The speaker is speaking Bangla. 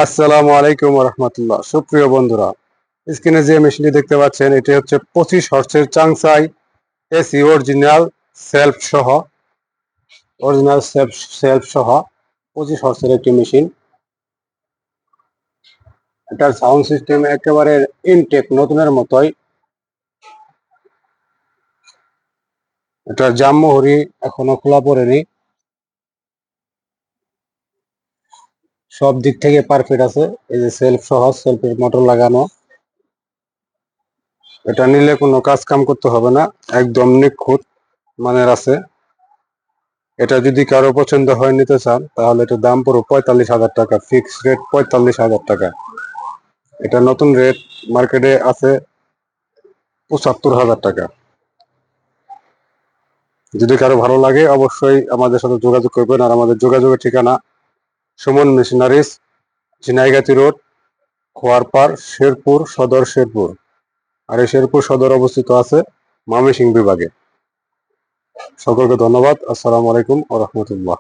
আসসালামু আলাইকুম রহমতুল্লাহ। সুপ্রিয় বন্ধুরা, স্ক্রিনে যে মেশিনটি দেখতে পাচ্ছেন এটি হচ্ছে 25 হর্সের চাংসাই এসি অরিজিনাল সেলফ সহ 25 হর্সের একটি মেশিন। এটার সাউন্ড সিস্টেম একেবারে ইনটেক নতুনের মতোই। এটার জামমোহরি এখনো খোলা পড়েনি, সব দিক থেকে পারফেক্ট আছে। এই যে সেলফের মোটর লাগানো, এটা নিলে কোনো কাজ কাম করতে হবে না, একদম নিখুঁত মানের আছে। এটা যদি কারো পছন্দ হয় নিতে চান তাহলে এটার দাম পুরো 45,000 টাকা, ফিক্সড রেট 45,000 টাকা। এটা নতুন রেট মার্কেটে আছে 75,000 টাকা। যদি কারো ভালো লাগে অবশ্যই আমাদের সাথে যোগাযোগ করবেন। আর আমাদের যোগাযোগের ঠিকানা সুমন মেশিনারিজ, ঝিনাইগাতি রোড, খোয়ারপাড়, শেরপুর। আর এই শেরপুর সদর অবস্থিত আছে ময়মনসিংহ বিভাগে। সকলকে ধন্যবাদ। আসসালামু আলাইকুম ওয়া রাহমাতুল্লাহ।